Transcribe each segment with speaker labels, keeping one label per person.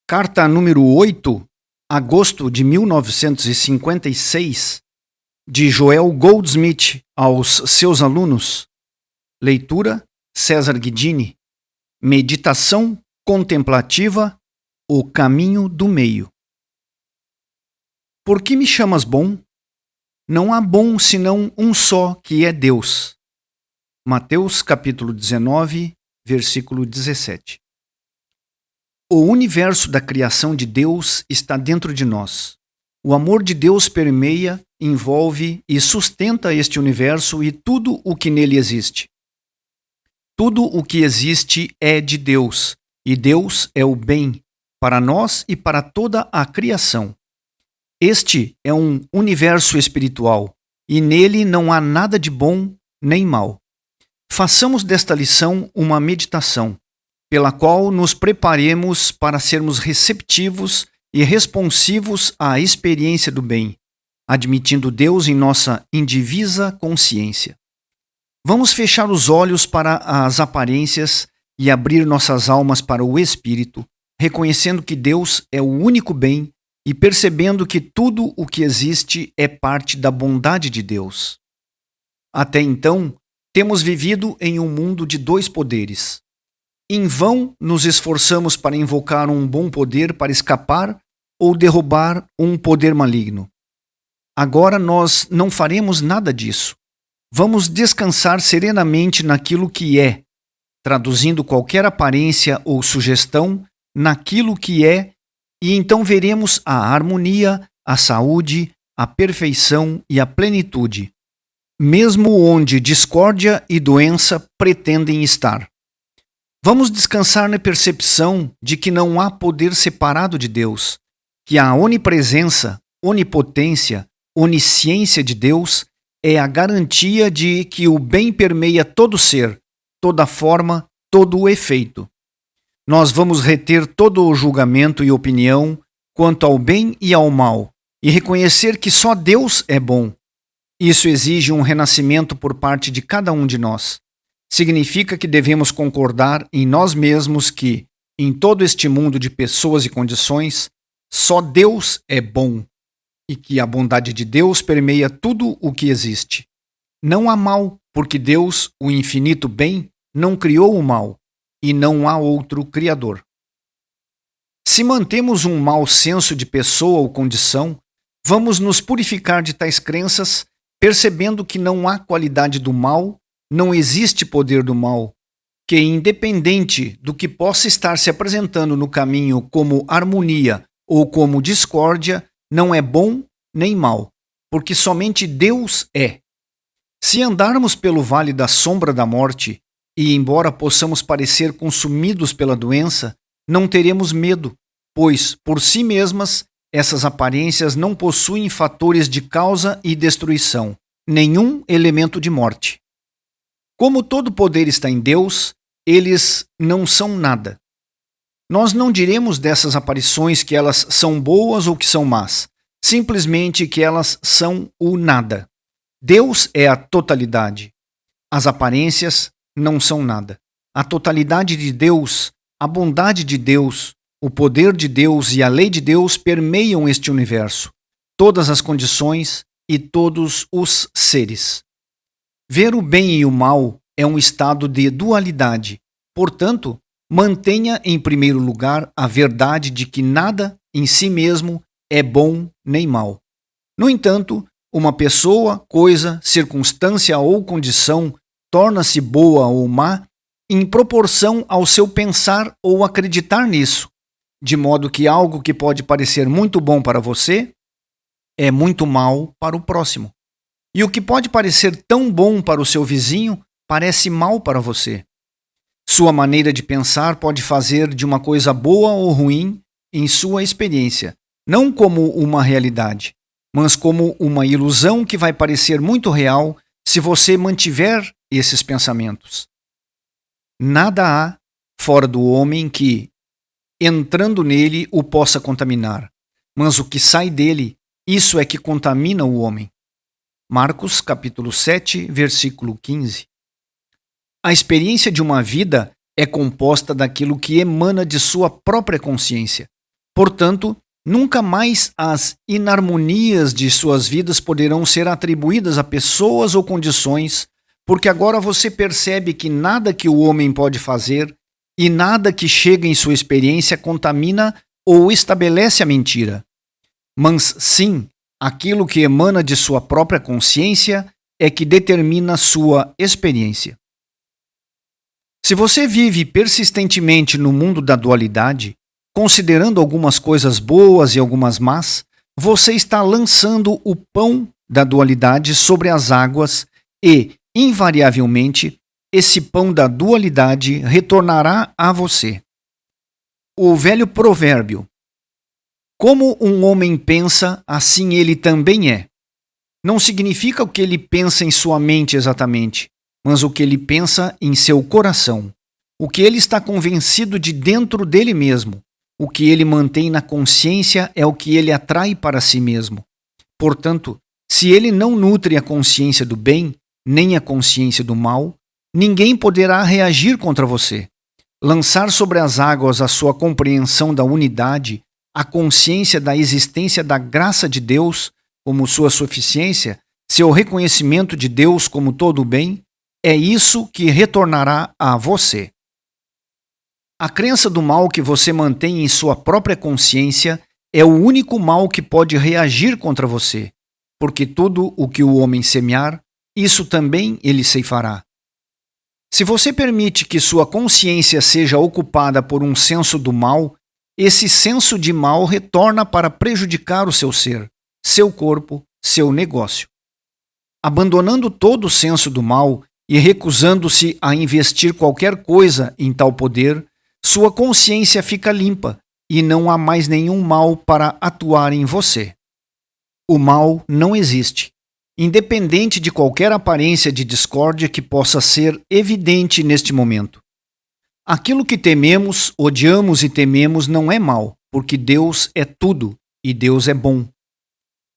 Speaker 1: Carta número 8, agosto de 1956, de Joel Goldsmith aos seus alunos. Leitura: César Guidini. Meditação contemplativa: o caminho do meio. Por que me chamas bom? Não há bom senão um só, que é Deus. Mateus capítulo 19, versículo 17. O universo da criação de Deus está dentro de nós. O amor de Deus permeia, envolve e sustenta este universo e tudo o que nele existe. Tudo o que existe é de Deus, e Deus é o bem para nós e para toda a criação. Este é um universo espiritual, e nele não há nada de bom nem mal. Façamos desta lição uma meditação, pela qual nos preparemos para sermos receptivos e responsivos à experiência do bem, admitindo Deus em nossa indivisa consciência. Vamos fechar os olhos para as aparências e abrir nossas almas para o Espírito, reconhecendo que Deus é o único bem e percebendo que tudo o que existe é parte da bondade de Deus. Até então, temos vivido em um mundo de dois poderes. Em vão nos esforçamos para invocar um bom poder para escapar ou derrubar um poder maligno. Agora nós não faremos nada disso. Vamos descansar serenamente naquilo que é, traduzindo qualquer aparência ou sugestão naquilo que é, e então veremos a harmonia, a saúde, a perfeição e a plenitude, mesmo onde discórdia e doença pretendem estar. Vamos descansar na percepção de que não há poder separado de Deus, que a onipresença, onipotência, onisciência de Deus é a garantia de que o bem permeia todo ser, toda forma, todo o efeito. Nós vamos reter todo o julgamento e opinião quanto ao bem e ao mal, e reconhecer que só Deus é bom. Isso exige um renascimento por parte de cada um de nós. Significa que devemos concordar em nós mesmos que, em todo este mundo de pessoas e condições, só Deus é bom e que a bondade de Deus permeia tudo o que existe. Não há mal, porque Deus, o infinito bem, não criou o mal e não há outro Criador. Se mantemos um mau senso de pessoa ou condição, vamos nos purificar de tais crenças, percebendo que não há qualidade do mal, não existe poder do mal, que independente do que possa estar se apresentando no caminho como harmonia ou como discórdia, não é bom nem mal, porque somente Deus é. Se andarmos pelo vale da sombra da morte, e embora possamos parecer consumidos pela doença, não teremos medo, pois, por si mesmas, essas aparências não possuem fatores de causa e destruição, nenhum elemento de morte. Como todo poder está em Deus, eles não são nada. Nós não diremos dessas aparições que elas são boas ou que são más, simplesmente que elas são o nada. Deus é a totalidade. As aparências não são nada. A totalidade de Deus, a bondade de Deus, o poder de Deus e a lei de Deus permeiam este universo, todas as condições e todos os seres. Ver o bem e o mal é um estado de dualidade. Portanto, mantenha em primeiro lugar a verdade de que nada em si mesmo é bom nem mal. No entanto, uma pessoa, coisa, circunstância ou condição torna-se boa ou má em proporção ao seu pensar ou acreditar nisso, de modo que algo que pode parecer muito bom para você é muito mal para o próximo. E o que pode parecer tão bom para o seu vizinho parece mal para você. Sua maneira de pensar pode fazer de uma coisa boa ou ruim em sua experiência, não como uma realidade, mas como uma ilusão que vai parecer muito real se você mantiver esses pensamentos. Nada há fora do homem que, entrando nele, o possa contaminar, mas o que sai dele, isso é que contamina o homem. Marcos capítulo 7, versículo 15. A experiência de uma vida é composta daquilo que emana de sua própria consciência, Portanto, nunca mais as inarmonias de suas vidas poderão ser atribuídas a pessoas ou condições, porque agora você percebe que nada que o homem pode fazer e nada que chega em sua experiência contamina ou estabelece a mentira. Mas sim, aquilo que emana de sua própria consciência é que determina sua experiência. Se você vive persistentemente no mundo da dualidade, considerando algumas coisas boas e algumas más, você está lançando o pão da dualidade sobre as águas e, invariavelmente, esse pão da dualidade retornará a você. O velho provérbio: como um homem pensa, assim ele também é. Não significa o que ele pensa em sua mente exatamente, mas o que ele pensa em seu coração. O que ele está convencido de dentro dele mesmo. O que ele mantém na consciência é o que ele atrai para si mesmo. Portanto, se ele não nutre a consciência do bem, nem a consciência do mal, ninguém poderá reagir contra você. Lançar sobre as águas a sua compreensão da unidade, a consciência da existência da graça de Deus como sua suficiência, seu reconhecimento de Deus como todo o bem, é isso que retornará a você. A crença do mal que você mantém em sua própria consciência é o único mal que pode reagir contra você, porque tudo o que o homem semear, isso também ele ceifará. Se você permite que sua consciência seja ocupada por um senso do mal, esse senso de mal retorna para prejudicar o seu ser, seu corpo, seu negócio. Abandonando todo o senso do mal e recusando-se a investir qualquer coisa em tal poder, sua consciência fica limpa e não há mais nenhum mal para atuar em você. O mal não existe, independente de qualquer aparência de discórdia que possa ser evidente neste momento. Aquilo que tememos, odiamos e tememos não é mal, porque Deus é tudo e Deus é bom.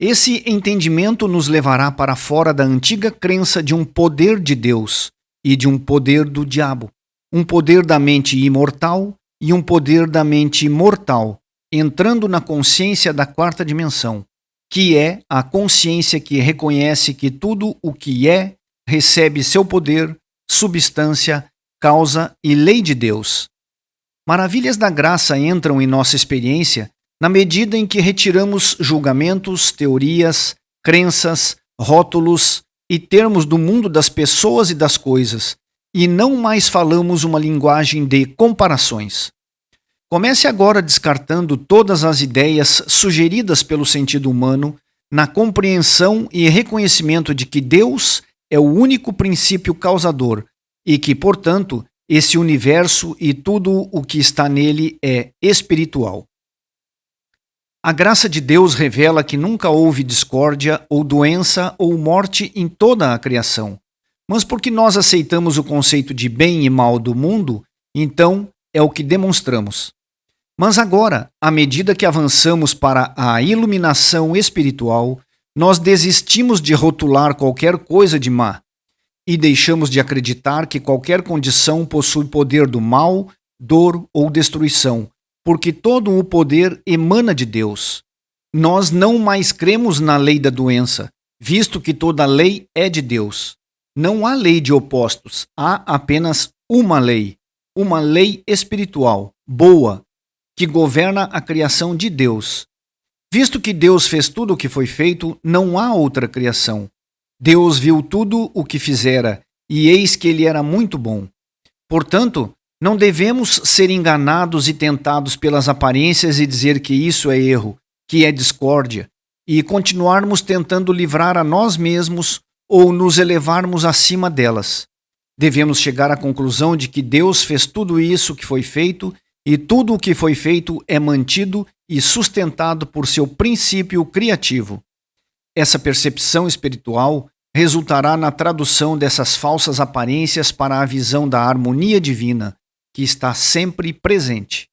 Speaker 1: Esse entendimento nos levará para fora da antiga crença de um poder de Deus e de um poder do diabo, um poder da mente imortal e um poder da mente mortal, entrando na consciência da quarta dimensão, que é a consciência que reconhece que tudo o que é recebe seu poder, substância, causa e lei de Deus. Maravilhas da graça entram em nossa experiência na medida em que retiramos julgamentos, teorias, crenças, rótulos e termos do mundo das pessoas e das coisas, e não mais falamos uma linguagem de comparações. Comece agora descartando todas as ideias sugeridas pelo sentido humano na compreensão e reconhecimento de que Deus é o único princípio causador e que, portanto, esse universo e tudo o que está nele é espiritual. A graça de Deus revela que nunca houve discórdia ou doença ou morte em toda a criação. Mas porque nós aceitamos o conceito de bem e mal do mundo, então é o que demonstramos. Mas agora, à medida que avançamos para a iluminação espiritual, nós desistimos de rotular qualquer coisa de má e deixamos de acreditar que qualquer condição possui poder do mal, dor ou destruição, porque todo o poder emana de Deus. Nós não mais cremos na lei da doença, visto que toda lei é de Deus. Não há lei de opostos, há apenas uma lei espiritual, boa, que governa a criação de Deus. Visto que Deus fez tudo o que foi feito, não há outra criação. Deus viu tudo o que fizera, e eis que ele era muito bom. Portanto, não devemos ser enganados e tentados pelas aparências e dizer que isso é erro, que é discórdia, e continuarmos tentando livrar a nós mesmos ou nos elevarmos acima delas. Devemos chegar à conclusão de que Deus fez tudo isso que foi feito e tudo o que foi feito é mantido e sustentado por seu princípio criativo. Essa percepção espiritual resultará na tradução dessas falsas aparências para a visão da harmonia divina, que está sempre presente.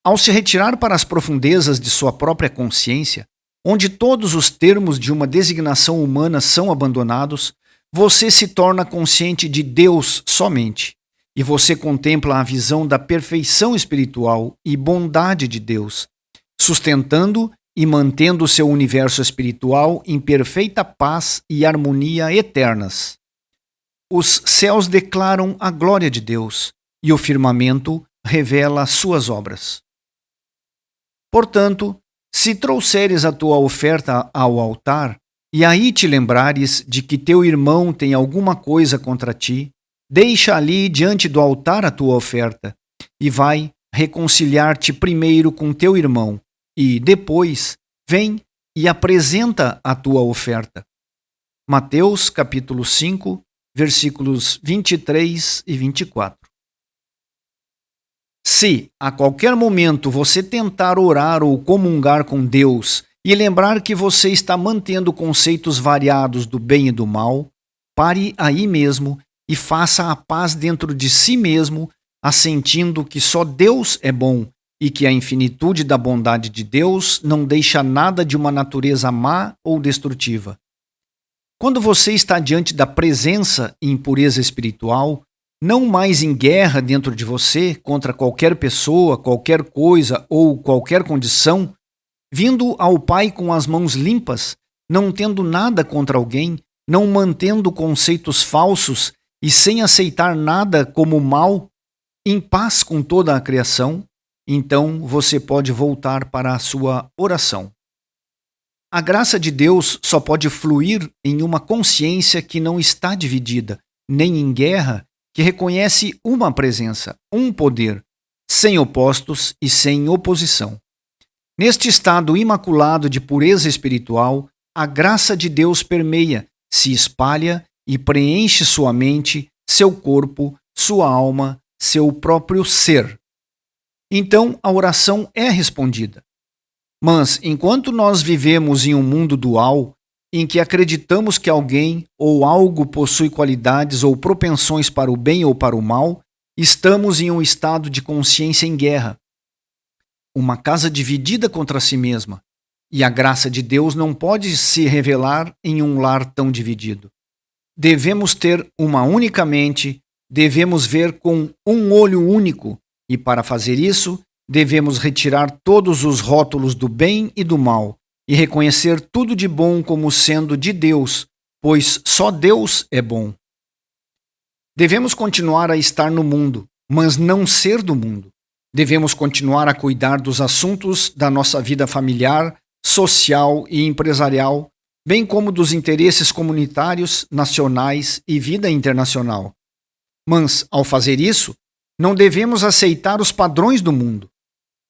Speaker 1: Ao se retirar para as profundezas de sua própria consciência, onde todos os termos de uma designação humana são abandonados, você se torna consciente de Deus somente, e você contempla a visão da perfeição espiritual e bondade de Deus, sustentando e mantendo seu universo espiritual em perfeita paz e harmonia eternas. Os céus declaram a glória de Deus e o firmamento revela suas obras. Portanto, se trouxeres a tua oferta ao altar, e aí te lembrares de que teu irmão tem alguma coisa contra ti, deixa ali diante do altar a tua oferta, e vai reconciliar-te primeiro com teu irmão, e depois vem e apresenta a tua oferta. Mateus capítulo 5, versículos 23 e 24. Se a qualquer momento você tentar orar ou comungar com Deus e lembrar que você está mantendo conceitos variados do bem e do mal, pare aí mesmo e faça a paz dentro de si mesmo, assentindo que só Deus é bom e que a infinitude da bondade de Deus não deixa nada de uma natureza má ou destrutiva. Quando você está diante da presença e impureza espiritual, não mais em guerra dentro de você contra qualquer pessoa, qualquer coisa ou qualquer condição, vindo ao Pai com as mãos limpas, não tendo nada contra alguém, não mantendo conceitos falsos e sem aceitar nada como mal, em paz com toda a criação, então você pode voltar para a sua oração. A graça de Deus só pode fluir em uma consciência que não está dividida, nem em guerra, que reconhece uma presença, um poder, sem opostos e sem oposição. Neste estado imaculado de pureza espiritual, a graça de Deus permeia, se espalha e preenche sua mente, seu corpo, sua alma, seu próprio ser. Então a oração é respondida. Mas, enquanto nós vivemos em um mundo dual, em que acreditamos que alguém ou algo possui qualidades ou propensões para o bem ou para o mal, estamos em um estado de consciência em guerra. Uma casa dividida contra si mesma, e a graça de Deus não pode se revelar em um lar tão dividido. Devemos ter uma única mente, devemos ver com um olho único, e para fazer isso, devemos retirar todos os rótulos do bem e do mal e reconhecer tudo de bom como sendo de Deus, pois só Deus é bom. Devemos continuar a estar no mundo, mas não ser do mundo. Devemos continuar a cuidar dos assuntos da nossa vida familiar, social e empresarial, bem como dos interesses comunitários, nacionais e vida internacional. Mas, ao fazer isso, não devemos aceitar os padrões do mundo.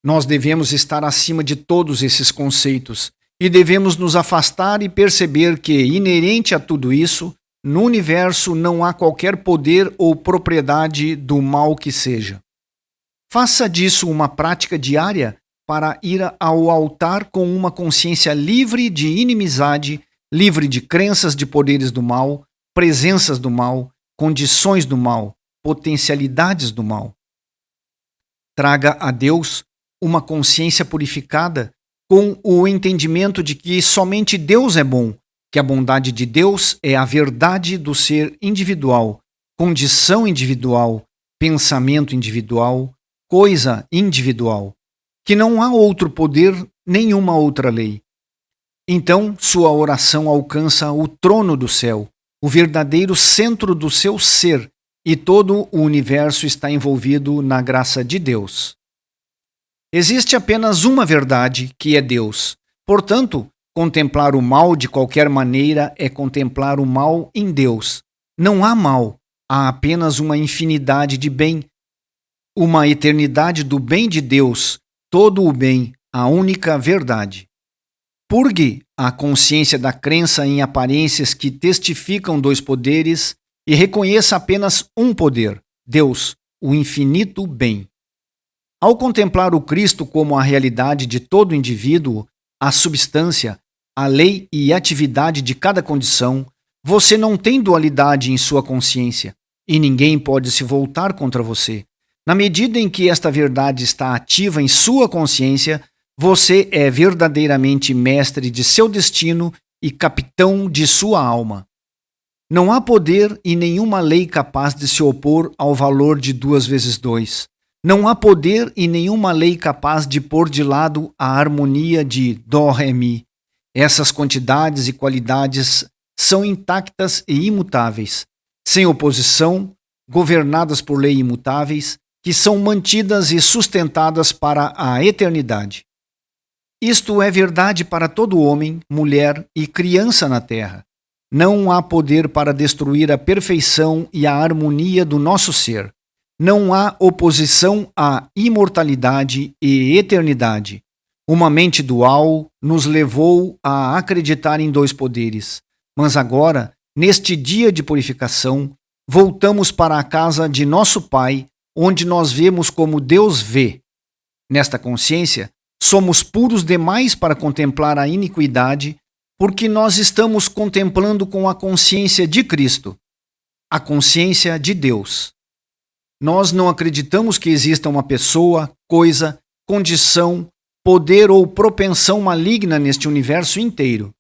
Speaker 1: Nós devemos estar acima de todos esses conceitos e devemos nos afastar e perceber que, inerente a tudo isso, no universo não há qualquer poder ou propriedade do mal que seja. Faça disso uma prática diária para ir ao altar com uma consciência livre de inimizade, livre de crenças de poderes do mal, presenças do mal, condições do mal, potencialidades do mal. Traga a Deus uma consciência purificada com o entendimento de que somente Deus é bom, que a bondade de Deus é a verdade do ser individual, condição individual, pensamento individual, coisa individual, que não há outro poder, nenhuma outra lei. Então, sua oração alcança o trono do céu, o verdadeiro centro do seu ser, e todo o universo está envolvido na graça de Deus. Existe apenas uma verdade, que é Deus. Portanto, contemplar o mal de qualquer maneira é contemplar o mal em Deus. Não há mal, há apenas uma infinidade de bem, uma eternidade do bem de Deus, todo o bem, a única verdade. Purgue a consciência da crença em aparências que testificam dois poderes e reconheça apenas um poder, Deus, o infinito bem. Ao contemplar o Cristo como a realidade de todo indivíduo, a substância, a lei e atividade de cada condição, você não tem dualidade em sua consciência, e ninguém pode se voltar contra você. Na medida em que esta verdade está ativa em sua consciência, você é verdadeiramente mestre de seu destino e capitão de sua alma. Não há poder e nenhuma lei capaz de se opor ao valor de 2 vezes 2. Não há poder e nenhuma lei capaz de pôr de lado a harmonia de Dó, Ré, Mi. Essas quantidades e qualidades são intactas e imutáveis, sem oposição, governadas por leis imutáveis, que são mantidas e sustentadas para a eternidade. Isto é verdade para todo homem, mulher e criança na terra. Não há poder para destruir a perfeição e a harmonia do nosso ser. Não há oposição à imortalidade e eternidade. Uma mente dual nos levou a acreditar em dois poderes. Mas agora, neste dia de purificação, voltamos para a casa de nosso Pai, onde nós vemos como Deus vê. Nesta consciência, somos puros demais para contemplar a iniquidade, porque nós estamos contemplando com a consciência de Cristo, a consciência de Deus. Nós não acreditamos que exista uma pessoa, coisa, condição, poder ou propensão maligna neste universo inteiro.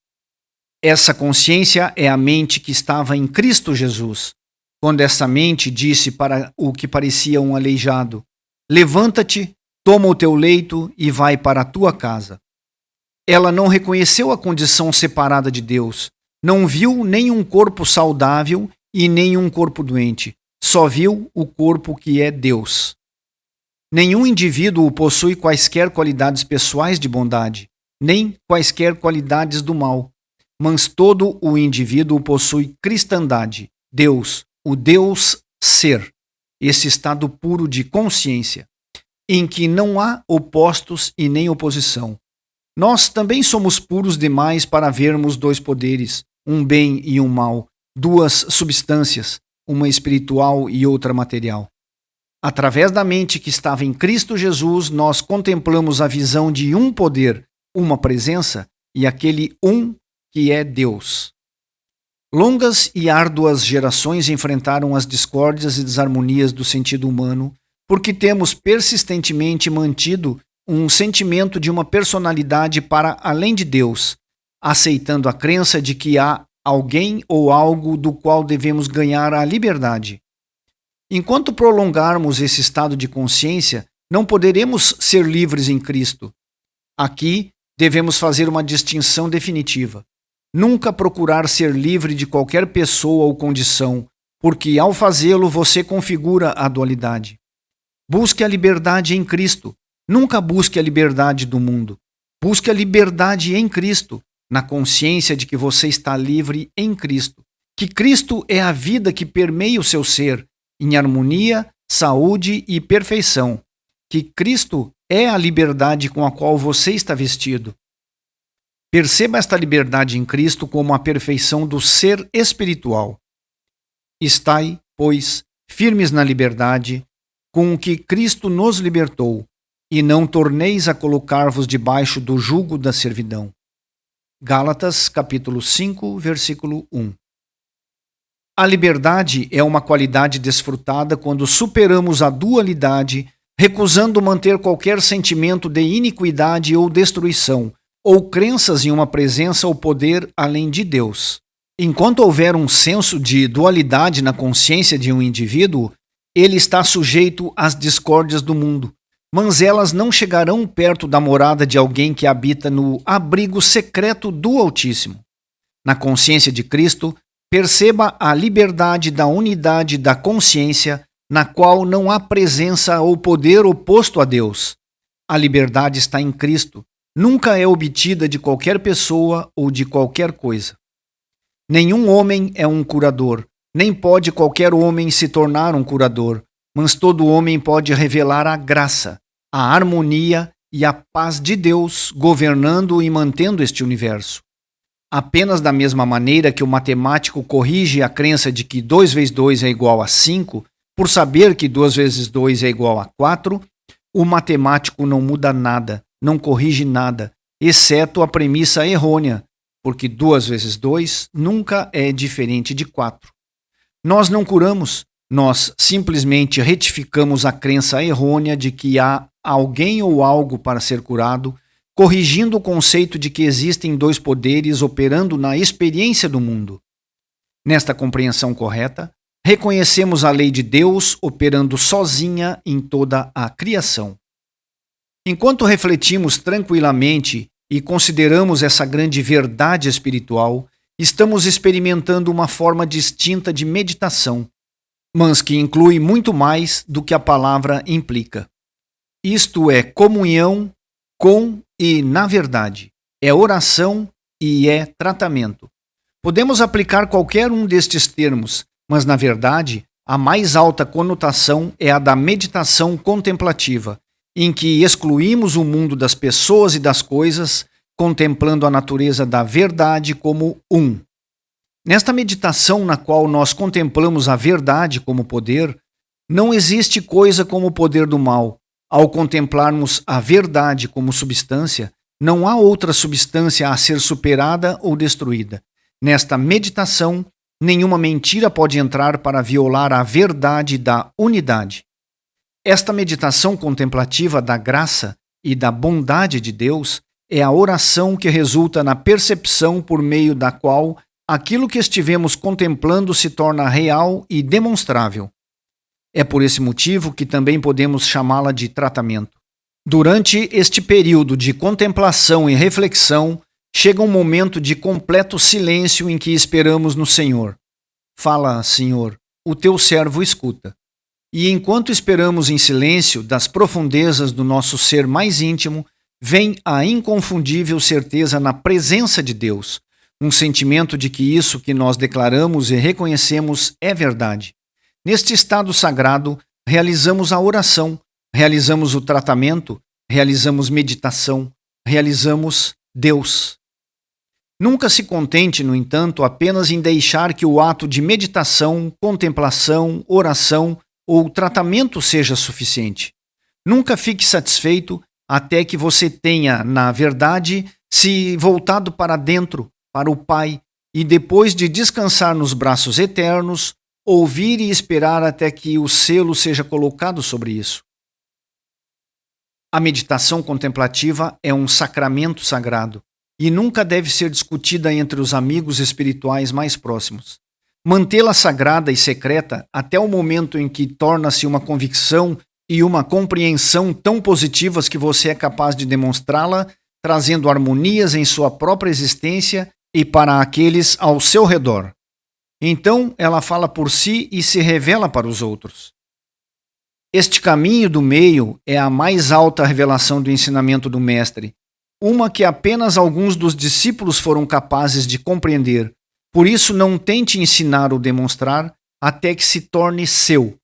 Speaker 1: Essa consciência é a mente que estava em Cristo Jesus, quando essa mente disse para o que parecia um aleijado: levanta-te, toma o teu leito e vai para a tua casa. Ela não reconheceu a condição separada de Deus, não viu nenhum corpo saudável e nenhum corpo doente, só viu o corpo que é Deus. Nenhum indivíduo possui quaisquer qualidades pessoais de bondade, nem quaisquer qualidades do mal, mas todo o indivíduo possui cristandade, Deus, o Deus ser, esse estado puro de consciência, em que não há opostos e nem oposição. Nós também somos puros demais para vermos dois poderes, um bem e um mal, duas substâncias, uma espiritual e outra material. Através da mente que estava em Cristo Jesus, nós contemplamos a visão de um poder, uma presença, e aquele um que é Deus. Longas e árduas gerações enfrentaram as discórdias e desarmonias do sentido humano, porque temos persistentemente mantido um sentimento de uma personalidade para além de Deus, aceitando a crença de que há alguém ou algo do qual devemos ganhar a liberdade. Enquanto prolongarmos esse estado de consciência, não poderemos ser livres em Cristo. Aqui devemos fazer uma distinção definitiva. Nunca procurar ser livre de qualquer pessoa ou condição, porque ao fazê-lo você configura a dualidade. Busque a liberdade em Cristo. Nunca busque a liberdade do mundo. Busque a liberdade em Cristo, na consciência de que você está livre em Cristo, que Cristo é a vida que permeia o seu ser, em harmonia, saúde e perfeição, que Cristo é a liberdade com a qual você está vestido. Perceba esta liberdade em Cristo como a perfeição do ser espiritual. Estai, pois, firmes na liberdade, com o que Cristo nos libertou, e não torneis a colocar-vos debaixo do jugo da servidão. Gálatas, capítulo 5, versículo 1. A liberdade é uma qualidade desfrutada quando superamos a dualidade, recusando manter qualquer sentimento de iniquidade ou destruição, ou crenças em uma presença ou poder além de Deus. Enquanto houver um senso de dualidade na consciência de um indivíduo, ele está sujeito às discórdias do mundo, mas elas não chegarão perto da morada de alguém que habita no abrigo secreto do Altíssimo. Na consciência de Cristo, perceba a liberdade da unidade da consciência, na qual não há presença ou poder oposto a Deus. A liberdade está em Cristo, nunca é obtida de qualquer pessoa ou de qualquer coisa. Nenhum homem é um curador, nem pode qualquer homem se tornar um curador, mas todo homem pode revelar a graça, a harmonia e a paz de Deus governando e mantendo este universo. Apenas da mesma maneira que o matemático corrige a crença de que 2 vezes 2 é igual a 5, por saber que 2 vezes 2 é igual a 4, o matemático não muda nada, não corrige nada, exceto a premissa errônea, porque 2 vezes 2 nunca é diferente de 4. Nós não curamos, nós simplesmente retificamos a crença errônea de que há alguém ou algo para ser curado, corrigindo o conceito de que existem dois poderes operando na experiência do mundo. Nesta compreensão correta, reconhecemos a lei de Deus operando sozinha em toda a criação. Enquanto refletimos tranquilamente e consideramos essa grande verdade espiritual, estamos experimentando uma forma distinta de meditação, mas que inclui muito mais do que a palavra implica. Isto é comunhão com e na verdade, é oração e é tratamento. Podemos aplicar qualquer um destes termos, mas na verdade, a mais alta conotação é a da meditação contemplativa, em que excluímos o mundo das pessoas e das coisas, contemplando a natureza da verdade como um. Nesta meditação na qual nós contemplamos a verdade como poder, não existe coisa como o poder do mal. Ao contemplarmos a verdade como substância, não há outra substância a ser superada ou destruída. Nesta meditação, nenhuma mentira pode entrar para violar a verdade da unidade. Esta meditação contemplativa da graça e da bondade de Deus é a oração que resulta na percepção por meio da qual aquilo que estivemos contemplando se torna real e demonstrável. É por esse motivo que também podemos chamá-la de tratamento. Durante este período de contemplação e reflexão, chega um momento de completo silêncio em que esperamos no Senhor. Fala, Senhor, o teu servo escuta. E enquanto esperamos em silêncio, das profundezas do nosso ser mais íntimo, vem a inconfundível certeza na presença de Deus, um sentimento de que isso que nós declaramos e reconhecemos é verdade. Neste estado sagrado, realizamos a oração, realizamos o tratamento, realizamos meditação, realizamos Deus. Nunca se contente, no entanto, apenas em deixar que o ato de meditação, contemplação, oração ou tratamento seja suficiente. Nunca fique satisfeito até que você tenha, na verdade, se voltado para dentro, para o Pai, e depois de descansar nos braços eternos, ouvir e esperar até que o selo seja colocado sobre isso. A meditação contemplativa é um sacramento sagrado e nunca deve ser discutida entre os amigos espirituais mais próximos. Mantê-la sagrada e secreta até o momento em que torna-se uma convicção e uma compreensão tão positivas que você é capaz de demonstrá-la, trazendo harmonias em sua própria existência e para aqueles ao seu redor. Então ela fala por si e se revela para os outros. Este caminho do meio é a mais alta revelação do ensinamento do Mestre, uma que apenas alguns dos discípulos foram capazes de compreender. Por isso não tente ensinar ou demonstrar até que se torne seu.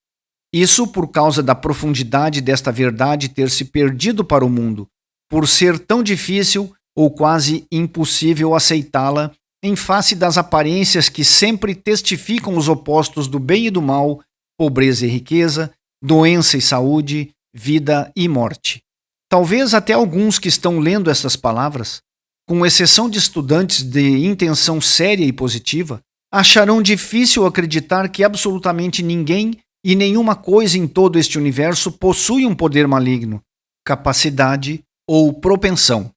Speaker 1: Isso por causa da profundidade desta verdade ter se perdido para o mundo, por ser tão difícil ou quase impossível aceitá-la em face das aparências que sempre testificam os opostos do bem e do mal, pobreza e riqueza, doença e saúde, vida e morte. Talvez até alguns que estão lendo estas palavras, com exceção de estudantes de intenção séria e positiva, acharão difícil acreditar que absolutamente ninguém e nenhuma coisa em todo este universo possui um poder maligno, capacidade ou propensão.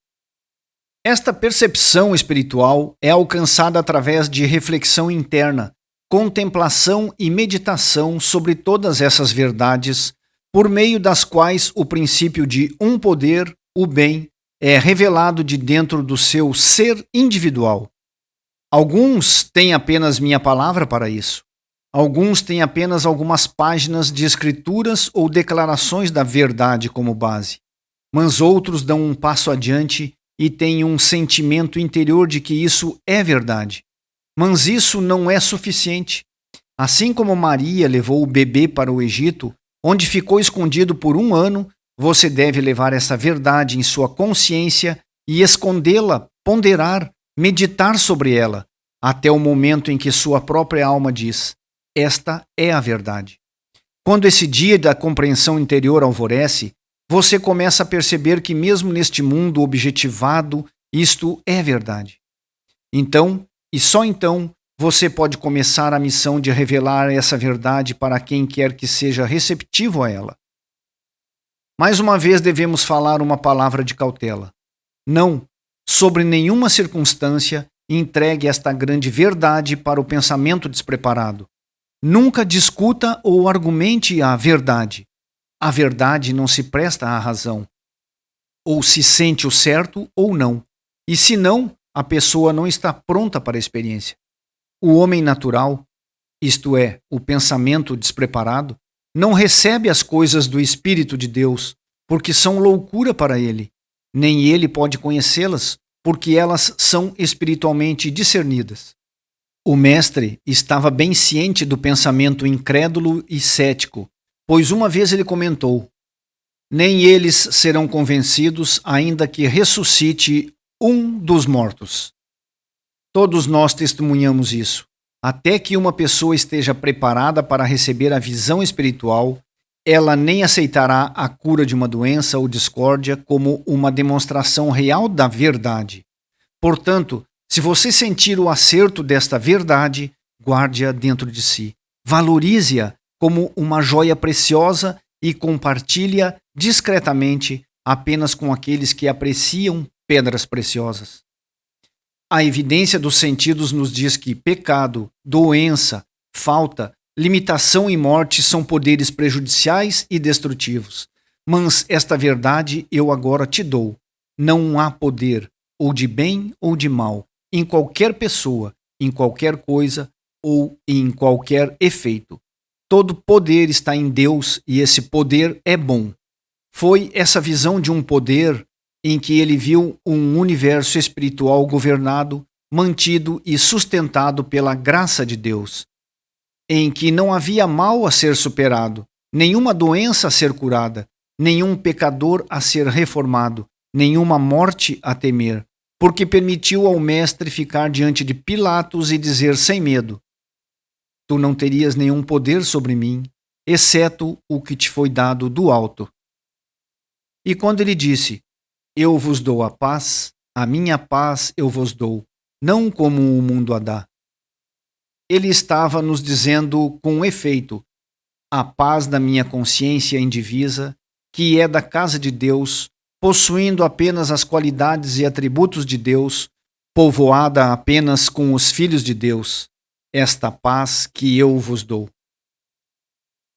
Speaker 1: Esta percepção espiritual é alcançada através de reflexão interna, contemplação e meditação sobre todas essas verdades, por meio das quais o princípio de um poder, o bem, é revelado de dentro do seu ser individual. Alguns têm apenas minha palavra para isso. Alguns têm apenas algumas páginas de escrituras ou declarações da verdade como base. Mas outros dão um passo adiante e têm um sentimento interior de que isso é verdade. Mas isso não é suficiente. Assim como Maria levou o bebê para o Egito, onde ficou escondido por 1 ano, você deve levar essa verdade em sua consciência e escondê-la, ponderar, meditar sobre ela, até o momento em que sua própria alma diz: esta é a verdade. Quando esse dia da compreensão interior alvorece, você começa a perceber que mesmo neste mundo objetivado, isto é verdade. Então, e só então, você pode começar a missão de revelar essa verdade para quem quer que seja receptivo a ela. Mais uma vez devemos falar uma palavra de cautela. Não, sobre nenhuma circunstância, entregue esta grande verdade para o pensamento despreparado. Nunca discuta ou argumente a verdade. A verdade não se presta à razão. Ou se sente o certo ou não. E se não, a pessoa não está pronta para a experiência. O homem natural, isto é, o pensamento despreparado, não recebe as coisas do Espírito de Deus, porque são loucura para ele. Nem ele pode conhecê-las, porque elas são espiritualmente discernidas. O mestre estava bem ciente do pensamento incrédulo e cético, pois uma vez ele comentou: nem eles serão convencidos, ainda que ressuscite um dos mortos. Todos nós testemunhamos isso. Até que uma pessoa esteja preparada para receber a visão espiritual, ela nem aceitará a cura de uma doença ou discórdia como uma demonstração real da verdade. Portanto, se você sentir o acerto desta verdade, guarde-a dentro de si. Valorize-a como uma joia preciosa e compartilhe-a discretamente apenas com aqueles que apreciam pedras preciosas. A evidência dos sentidos nos diz que pecado, doença, falta, limitação e morte são poderes prejudiciais e destrutivos. Mas esta verdade eu agora te dou. Não há poder, ou de bem ou de mal, em qualquer pessoa, em qualquer coisa ou em qualquer efeito. Todo poder está em Deus e esse poder é bom. Foi essa visão de um poder em que ele viu um universo espiritual governado, mantido e sustentado pela graça de Deus, em que não havia mal a ser superado, nenhuma doença a ser curada, nenhum pecador a ser reformado, nenhuma morte a temer, porque permitiu ao mestre ficar diante de Pilatos e dizer sem medo: tu não terias nenhum poder sobre mim, exceto o que te foi dado do alto. E quando ele disse: eu vos dou a minha paz eu vos dou, não como o mundo a dá. Ele estava nos dizendo com efeito: a paz da minha consciência indivisa, que é da casa de Deus, possuindo apenas as qualidades e atributos de Deus, povoada apenas com os filhos de Deus, esta paz que eu vos dou.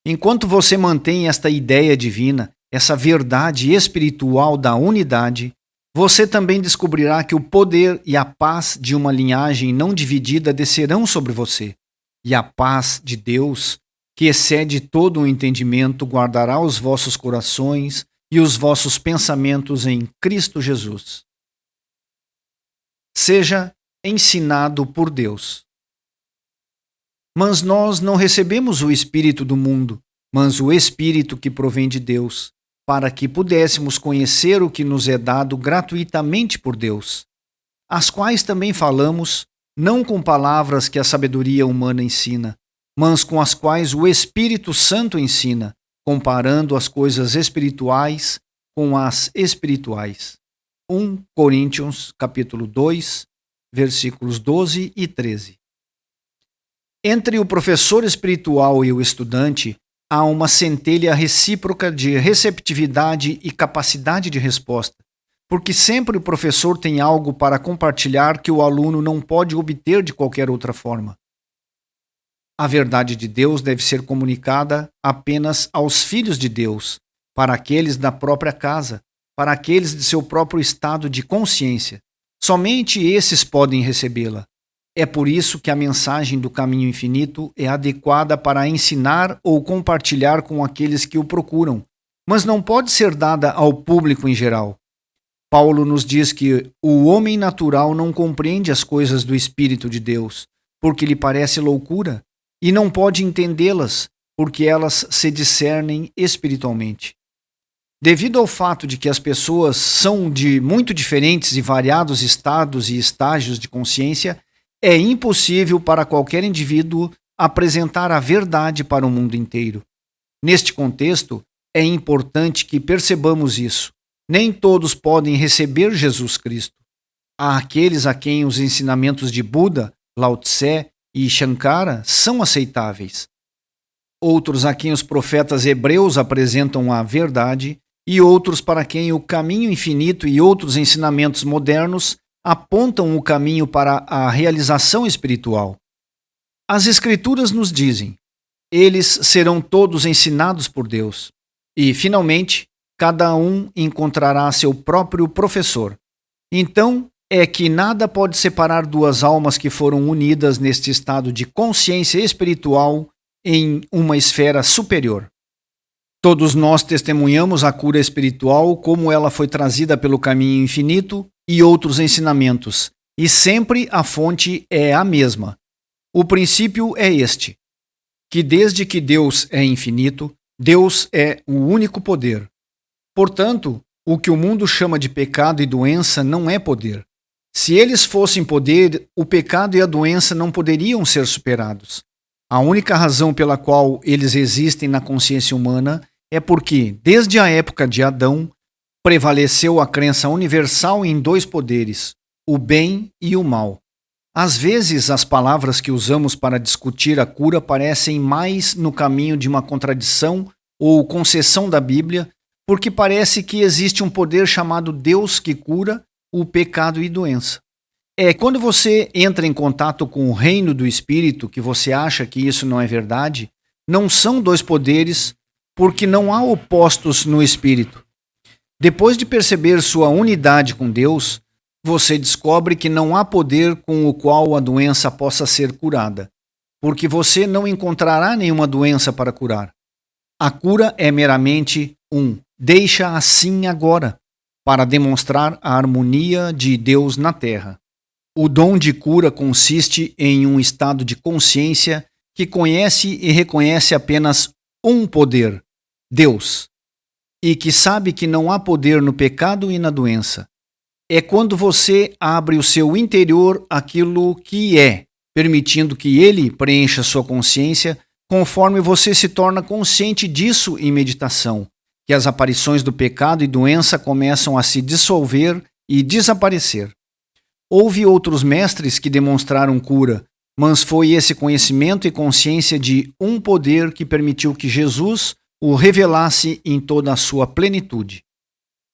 Speaker 1: Enquanto você mantém esta ideia divina, essa verdade espiritual da unidade, você também descobrirá que o poder e a paz de uma linhagem não dividida descerão sobre você. E a paz de Deus, que excede todo o entendimento, guardará os vossos corações e os vossos pensamentos em Cristo Jesus. Seja ensinado por Deus. Mas nós não recebemos o Espírito do mundo, mas o Espírito que provém de Deus, para que pudéssemos conhecer o que nos é dado gratuitamente por Deus, as quais também falamos, não com palavras que a sabedoria humana ensina, mas com as quais o Espírito Santo ensina, comparando as coisas espirituais com as espirituais. 1 Coríntios, capítulo 2, versículos 12 e 13. Entre o professor espiritual e o estudante, há uma centelha recíproca de receptividade e capacidade de resposta, porque sempre o professor tem algo para compartilhar que o aluno não pode obter de qualquer outra forma. A verdade de Deus deve ser comunicada apenas aos filhos de Deus, para aqueles da própria casa, para aqueles de seu próprio estado de consciência. Somente esses podem recebê-la. É por isso que a mensagem do caminho infinito é adequada para ensinar ou compartilhar com aqueles que o procuram, mas não pode ser dada ao público em geral. Paulo nos diz que o homem natural não compreende as coisas do Espírito de Deus, porque lhe parece loucura, e não pode entendê-las, porque elas se discernem espiritualmente. Devido ao fato de que as pessoas são de muito diferentes e variados estados e estágios de consciência, é impossível para qualquer indivíduo apresentar a verdade para o mundo inteiro. Neste contexto, é importante que percebamos isso. Nem todos podem receber Jesus Cristo. Há aqueles a quem os ensinamentos de Buda, Lao Tse e Shankara são aceitáveis. Outros a quem os profetas hebreus apresentam a verdade, e outros para quem o caminho infinito e outros ensinamentos modernos apontam o caminho para a realização espiritual. As Escrituras nos dizem: eles serão todos ensinados por Deus. E, finalmente, cada um encontrará seu próprio professor. Então, é que nada pode separar duas almas que foram unidas neste estado de consciência espiritual em uma esfera superior. Todos nós testemunhamos a cura espiritual como ela foi trazida pelo caminho infinito e outros ensinamentos, e sempre a fonte é a mesma. O princípio é este, que desde que Deus é infinito, Deus é o único poder. Portanto, o que o mundo chama de pecado e doença não é poder. Se eles fossem poder, o pecado e a doença não poderiam ser superados. A única razão pela qual eles existem na consciência humana é porque, desde a época de Adão, prevaleceu a crença universal em dois poderes, o bem e o mal. Às vezes, as palavras que usamos para discutir a cura parecem mais no caminho de uma contradição ou concessão da Bíblia, porque parece que existe um poder chamado Deus que cura o pecado e doença. É quando você entra em contato com o reino do Espírito que você acha que isso não é verdade. Não são dois poderes, porque não há opostos no Espírito. Depois de perceber sua unidade com Deus, você descobre que não há poder com o qual a doença possa ser curada, porque você não encontrará nenhuma doença para curar. A cura é meramente deixa assim agora, para demonstrar a harmonia de Deus na Terra. O dom de cura consiste em um estado de consciência que conhece e reconhece apenas um poder, Deus, e que sabe que não há poder no pecado e na doença. É quando você abre o seu interior àquilo que é, permitindo que ele preencha sua consciência, conforme você se torna consciente disso em meditação, que as aparições do pecado e doença começam a se dissolver e desaparecer. Houve outros mestres que demonstraram cura, mas foi esse conhecimento e consciência de um poder que permitiu que Jesus o revelasse em toda a sua plenitude.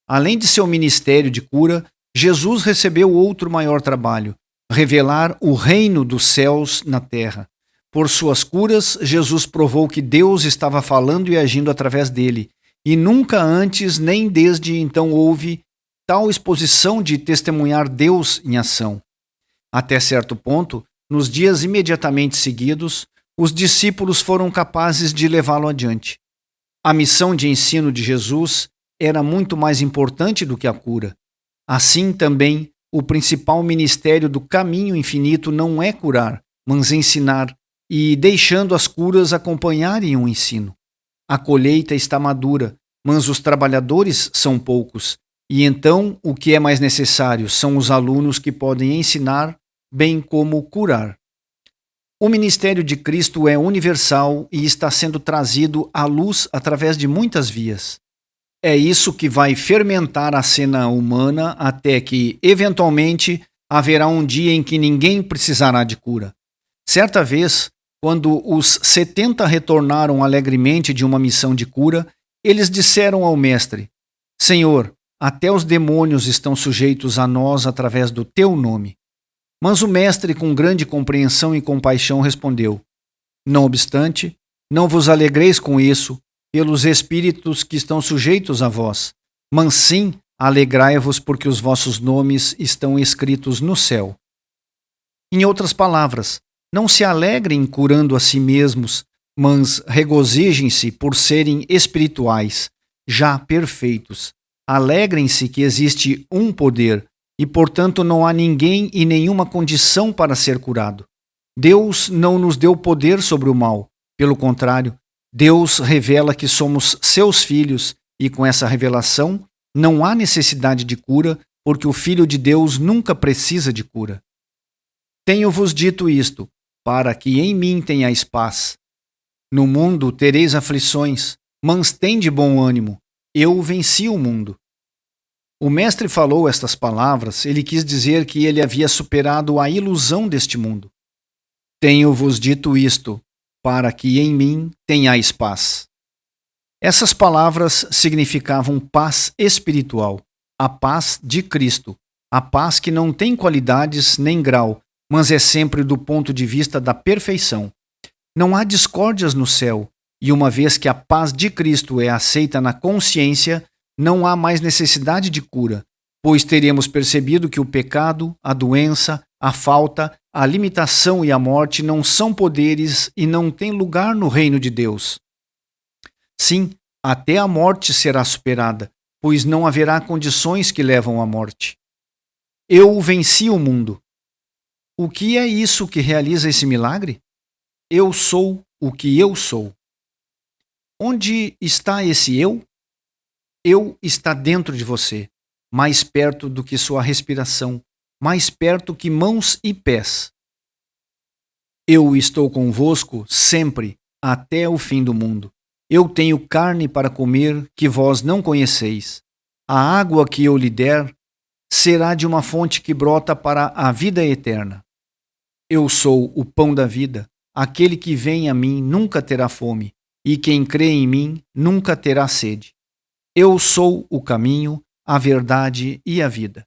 Speaker 1: Além de seu ministério de cura, Jesus recebeu outro maior trabalho, revelar o reino dos céus na terra. Por suas curas, Jesus provou que Deus estava falando e agindo através dele, e nunca antes nem desde então houve tal exposição de testemunhar Deus em ação. Até certo ponto, nos dias imediatamente seguidos, os discípulos foram capazes de levá-lo adiante. A missão de ensino de Jesus era muito mais importante do que a cura. Assim também, o principal ministério do caminho infinito não é curar, mas ensinar, e deixando as curas acompanharem o ensino. A colheita está madura, mas os trabalhadores são poucos, e então o que é mais necessário são os alunos que podem ensinar, bem como curar. O ministério de Cristo é universal e está sendo trazido à luz através de muitas vias. É isso que vai fermentar a cena humana até que, eventualmente, haverá um dia em que ninguém precisará de cura. Certa vez, quando os 70 retornaram alegremente de uma missão de cura, eles disseram ao mestre: Senhor, até os demônios estão sujeitos a nós através do teu nome. Mas o mestre, com grande compreensão e compaixão, respondeu: Não obstante, não vos alegreis com isso, pelos espíritos que estão sujeitos a vós, mas sim alegrai-vos porque os vossos nomes estão escritos no céu. Em outras palavras, não se alegrem curando a si mesmos, mas regozijem-se por serem espirituais, já perfeitos. Alegrem-se que existe um poder, e portanto não há ninguém e nenhuma condição para ser curado. Deus não nos deu poder sobre o mal. Pelo contrário, Deus revela que somos seus filhos, e com essa revelação não há necessidade de cura, porque o Filho de Deus nunca precisa de cura. Tenho-vos dito isto, para que em mim tenhais paz. No mundo tereis aflições, mas tende bom ânimo, eu venci o mundo. O mestre falou estas palavras, ele quis dizer que ele havia superado a ilusão deste mundo. Tenho-vos dito isto, para que em mim tenhais paz. Essas palavras significavam paz espiritual, a paz de Cristo, a paz que não tem qualidades nem grau, mas é sempre do ponto de vista da perfeição. Não há discórdias no céu, e uma vez que a paz de Cristo é aceita na consciência, não há mais necessidade de cura, pois teremos percebido que o pecado, a doença, a falta, a limitação e a morte não são poderes e não têm lugar no reino de Deus. Sim, até a morte será superada, pois não haverá condições que levam à morte. Eu venci o mundo. O que é isso que realiza esse milagre? Eu sou o que eu sou. Onde está esse eu? Eu está dentro de você, mais perto do que sua respiração, mais perto que mãos e pés. Eu estou convosco sempre, até o fim do mundo. Eu tenho carne para comer que vós não conheceis. A água que eu lhe der será de uma fonte que brota para a vida eterna. Eu sou o pão da vida. Aquele que vem a mim nunca terá fome, e quem crê em mim nunca terá sede. Eu sou o caminho, a verdade e a vida.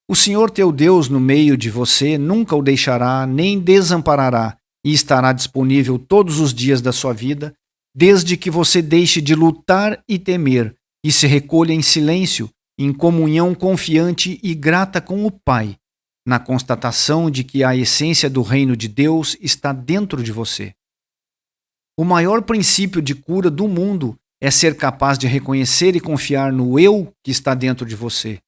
Speaker 1: O Senhor teu Deus no meio de você nunca o deixará nem desamparará e estará disponível todos os dias da sua vida, desde que você deixe de lutar e temer e se recolha em silêncio, em comunhão confiante e grata com o Pai, na constatação de que a essência do reino de Deus está dentro de você. O maior princípio de cura do mundo é ser capaz de reconhecer e confiar no eu que está dentro de você.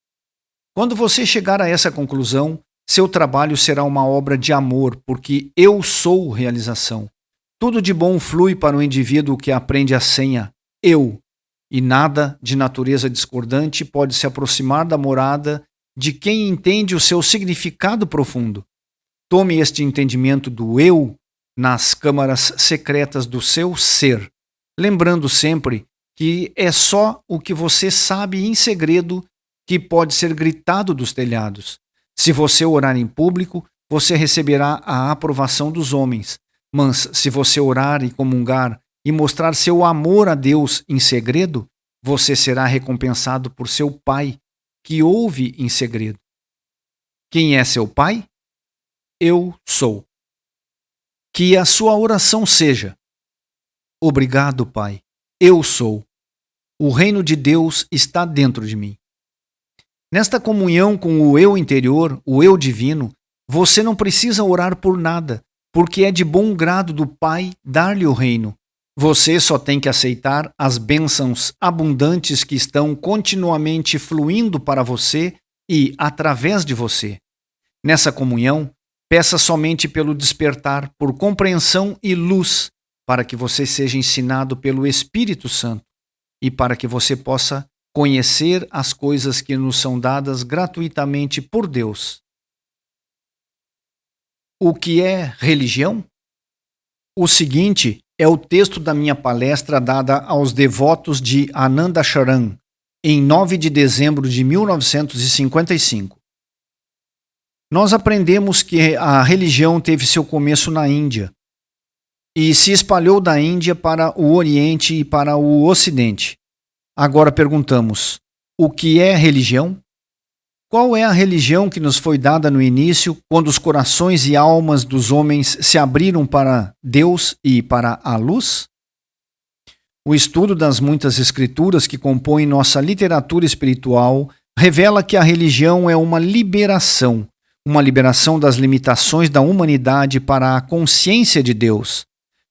Speaker 1: Quando você chegar a essa conclusão, seu trabalho será uma obra de amor, porque eu sou realização. Tudo de bom flui para o indivíduo que aprende a senha eu, e nada de natureza discordante pode se aproximar da morada de quem entende o seu significado profundo. Tome este entendimento do eu nas câmaras secretas do seu ser, lembrando sempre que é só o que você sabe em segredo que pode ser gritado dos telhados. Se você orar em público, você receberá a aprovação dos homens, mas se você orar e comungar e mostrar seu amor a Deus em segredo, você será recompensado por seu Pai, que ouve em segredo. Quem é seu Pai? Eu sou. Que a sua oração seja: obrigado, Pai, eu sou. O reino de Deus está dentro de mim. Nesta comunhão com o eu interior, o eu divino, você não precisa orar por nada, porque é de bom grado do Pai dar-lhe o reino. Você só tem que aceitar as bênçãos abundantes que estão continuamente fluindo para você e através de você. Nessa comunhão, peça somente pelo despertar, por compreensão e luz, para que você seja ensinado pelo Espírito Santo e para que você possa conhecer as coisas que nos são dadas gratuitamente por Deus. O que é religião? O seguinte é o texto da minha palestra dada aos devotos de Anandacharan, em 9 de dezembro de 1955. Nós aprendemos que a religião teve seu começo na Índia e se espalhou da Índia para o Oriente e para o Ocidente. Agora perguntamos: o que é religião? Qual é a religião que nos foi dada no início, quando os corações e almas dos homens se abriram para Deus e para a luz? O estudo das muitas escrituras que compõem nossa literatura espiritual revela que a religião é uma liberação das limitações da humanidade para a consciência de Deus.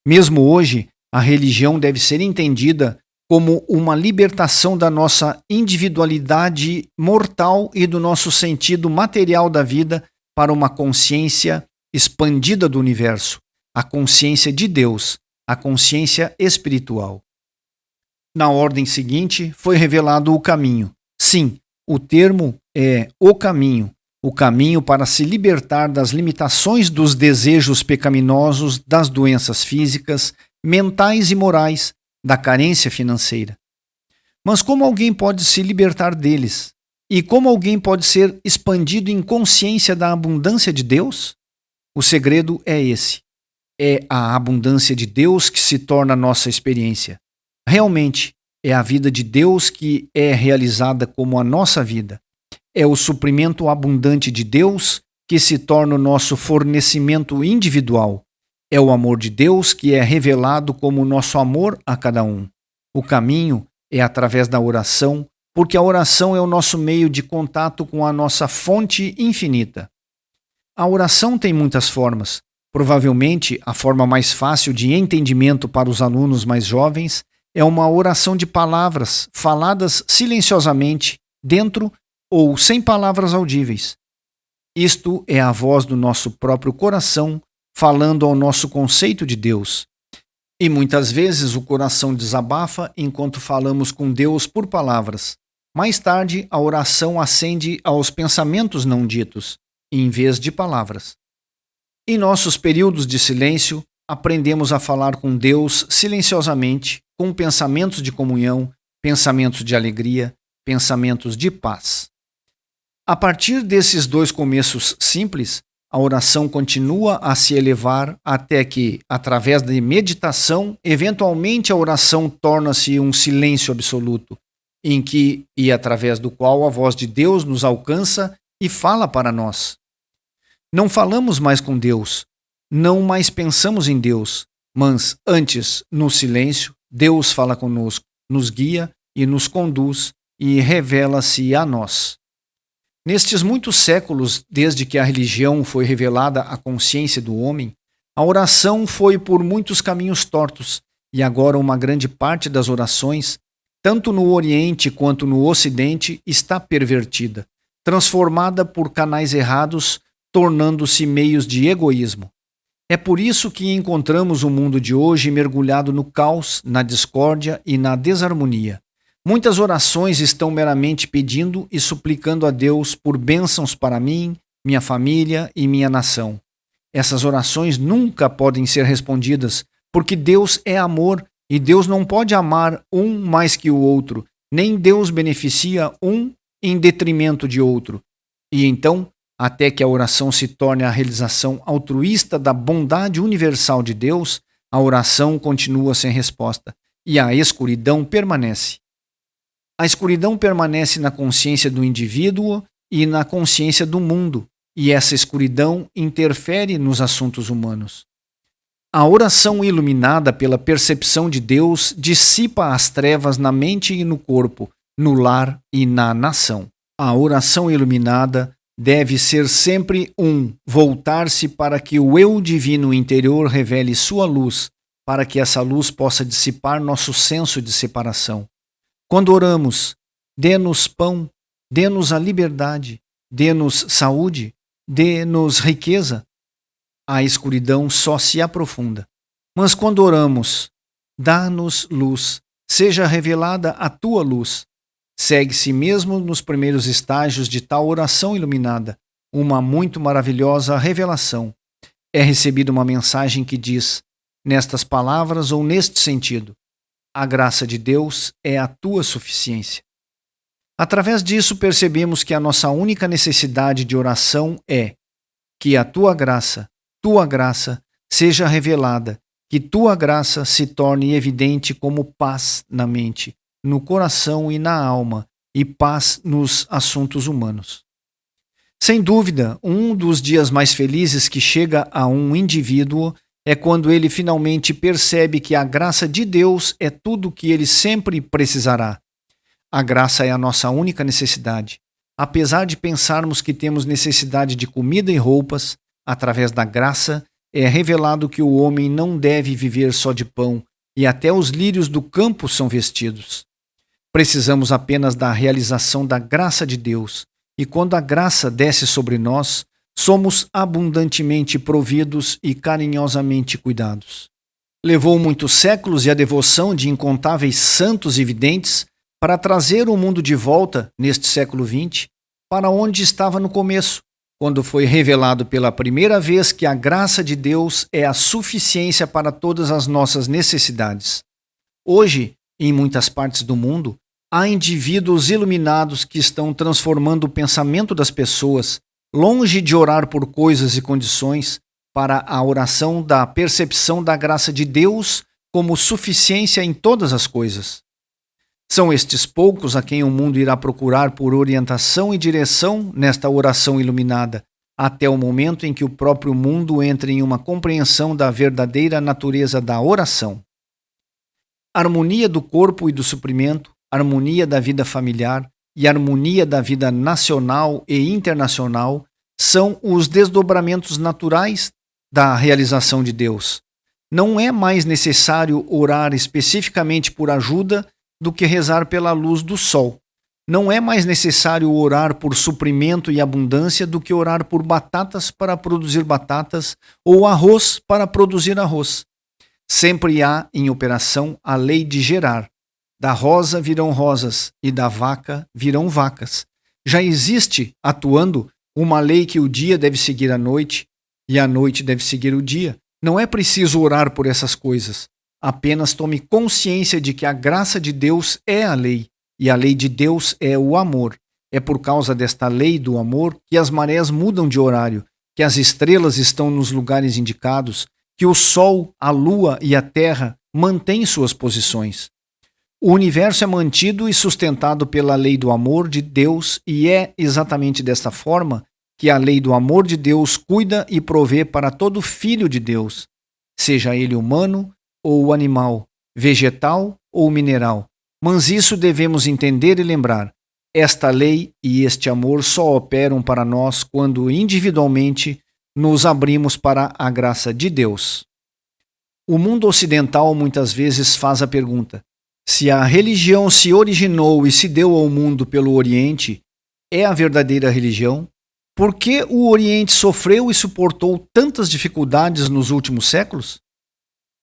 Speaker 1: Mesmo hoje, a religião deve ser entendida como uma libertação da nossa individualidade mortal e do nosso sentido material da vida para uma consciência expandida do universo, a consciência de Deus, a consciência espiritual. Na ordem seguinte, foi revelado o caminho. Sim, o termo é o caminho para se libertar das limitações dos desejos pecaminosos, das doenças físicas, mentais e morais, da carência financeira. Mas como alguém pode se libertar deles? E como alguém pode ser expandido em consciência da abundância de Deus? O segredo é esse. É a abundância de Deus que se torna nossa experiência. Realmente, é a vida de Deus que é realizada como a nossa vida. É o suprimento abundante de Deus que se torna o nosso fornecimento individual. É o amor de Deus que é revelado como o nosso amor a cada um. O caminho é através da oração, porque a oração é o nosso meio de contato com a nossa fonte infinita. A oração tem muitas formas. Provavelmente, a forma mais fácil de entendimento para os alunos mais jovens é uma oração de palavras faladas silenciosamente, dentro ou sem palavras audíveis. Isto é a voz do nosso próprio coração falando ao nosso conceito de Deus. E muitas vezes o coração desabafa enquanto falamos com Deus por palavras. Mais tarde, a oração ascende aos pensamentos não ditos, em vez de palavras. Em nossos períodos de silêncio, aprendemos a falar com Deus silenciosamente, com pensamentos de comunhão, pensamentos de alegria, pensamentos de paz. A partir desses dois começos simples, a oração continua a se elevar até que, através da meditação, eventualmente a oração torna-se um silêncio absoluto, em que e através do qual a voz de Deus nos alcança e fala para nós. Não falamos mais com Deus, não mais pensamos em Deus, mas antes, no silêncio, Deus fala conosco, nos guia e nos conduz e revela-se a nós. Nestes muitos séculos, desde que a religião foi revelada à consciência do homem, a oração foi por muitos caminhos tortos, e agora uma grande parte das orações, tanto no Oriente quanto no Ocidente, está pervertida, transformada por canais errados, tornando-se meios de egoísmo. É por isso que encontramos o mundo de hoje mergulhado no caos, na discórdia e na desarmonia. Muitas orações estão meramente pedindo e suplicando a Deus por bênçãos para mim, minha família e minha nação. Essas orações nunca podem ser respondidas, porque Deus é amor e Deus não pode amar um mais que o outro, nem Deus beneficia um em detrimento de outro. E então, até que a oração se torne a realização altruísta da bondade universal de Deus, a oração continua sem resposta e a escuridão permanece. A escuridão permanece na consciência do indivíduo e na consciência do mundo, e essa escuridão interfere nos assuntos humanos. A oração iluminada pela percepção de Deus dissipa as trevas na mente e no corpo, no lar e na nação. A oração iluminada deve ser sempre voltar-se para que o eu divino interior revele sua luz, para que essa luz possa dissipar nosso senso de separação. Quando oramos, dê-nos pão, dê-nos a liberdade, dê-nos saúde, dê-nos riqueza, a escuridão só se aprofunda. Mas quando oramos, dá-nos luz, seja revelada a tua luz. Segue-se mesmo nos primeiros estágios de tal oração iluminada, uma muito maravilhosa revelação. É recebida uma mensagem que diz, nestas palavras ou neste sentido, a graça de Deus é a tua suficiência. Através disso percebemos que a nossa única necessidade de oração é que a tua graça, seja revelada, que tua graça se torne evidente como paz na mente, no coração e na alma, e paz nos assuntos humanos. Sem dúvida, um dos dias mais felizes que chega a um indivíduo é quando ele finalmente percebe que a graça de Deus é tudo o que ele sempre precisará. A graça é a nossa única necessidade. Apesar de pensarmos que temos necessidade de comida e roupas, através da graça é revelado que o homem não deve viver só de pão, e até os lírios do campo são vestidos. Precisamos apenas da realização da graça de Deus, e quando a graça desce sobre nós, somos abundantemente providos e carinhosamente cuidados. Levou muitos séculos e a devoção de incontáveis santos e videntes para trazer o mundo de volta, neste século XX, para onde estava no começo, quando foi revelado pela primeira vez que a graça de Deus é a suficiência para todas as nossas necessidades. Hoje, em muitas partes do mundo, há indivíduos iluminados que estão transformando o pensamento das pessoas, longe de orar por coisas e condições, para a oração da percepção da graça de Deus como suficiência em todas as coisas. São estes poucos a quem o mundo irá procurar por orientação e direção nesta oração iluminada, até o momento em que o próprio mundo entra em uma compreensão da verdadeira natureza da oração. Harmonia do corpo e do suprimento, harmonia da vida familiar e harmonia da vida nacional e internacional são os desdobramentos naturais da realização de Deus. Não é mais necessário orar especificamente por ajuda do que rezar pela luz do sol. Não é mais necessário orar por suprimento e abundância do que orar por batatas para produzir batatas ou arroz para produzir arroz. Sempre há em operação a lei de gerar. Da rosa virão rosas e da vaca virão vacas. Já existe, atuando, uma lei que o dia deve seguir a noite e a noite deve seguir o dia. Não é preciso orar por essas coisas. Apenas tome consciência de que a graça de Deus é a lei e a lei de Deus é o amor. É por causa desta lei do amor que as marés mudam de horário, que as estrelas estão nos lugares indicados, que o sol, a lua e a terra mantêm suas posições. O universo é mantido e sustentado pela lei do amor de Deus e é exatamente desta forma que a lei do amor de Deus cuida e provê para todo filho de Deus, seja ele humano ou animal, vegetal ou mineral. Mas isso devemos entender e lembrar. Esta lei e este amor só operam para nós quando individualmente nos abrimos para a graça de Deus. O mundo ocidental muitas vezes faz a pergunta: se a religião se originou e se deu ao mundo pelo Oriente, é a verdadeira religião? Por que o Oriente sofreu e suportou tantas dificuldades nos últimos séculos?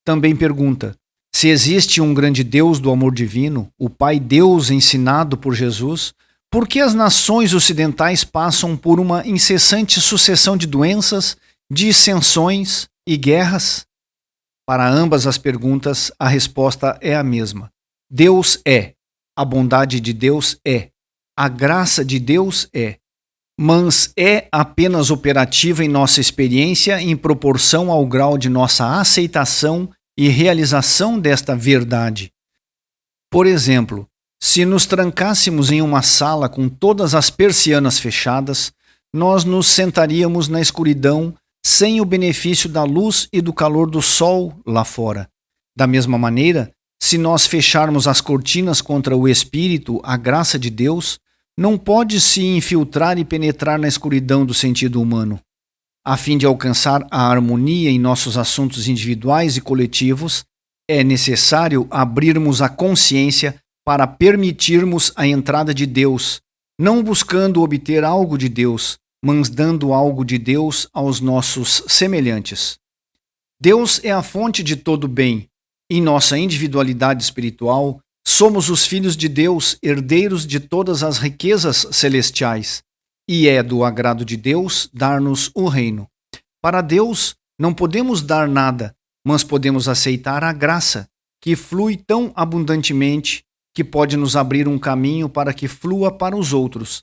Speaker 1: Também pergunta: se existe um grande Deus do amor divino, o Pai Deus ensinado por Jesus, por que as nações ocidentais passam por uma incessante sucessão de doenças, dissensões e guerras? Para ambas as perguntas, a resposta é a mesma. Deus é, a bondade de Deus é, a graça de Deus é, mas é apenas operativa em nossa experiência em proporção ao grau de nossa aceitação e realização desta verdade. Por exemplo, se nos trancássemos em uma sala com todas as persianas fechadas, nós nos sentaríamos na escuridão sem o benefício da luz e do calor do sol lá fora. Da mesma maneira, se nós fecharmos as cortinas contra o Espírito, a graça de Deus, não pode se infiltrar e penetrar na escuridão do sentido humano. A fim de alcançar a harmonia em nossos assuntos individuais e coletivos, é necessário abrirmos a consciência para permitirmos a entrada de Deus, não buscando obter algo de Deus, mas dando algo de Deus aos nossos semelhantes. Deus é a fonte de todo bem. Em nossa individualidade espiritual, somos os filhos de Deus, herdeiros de todas as riquezas celestiais, e é do agrado de Deus dar-nos o reino. Para Deus, não podemos dar nada, mas podemos aceitar a graça, que flui tão abundantemente que pode nos abrir um caminho para que flua para os outros.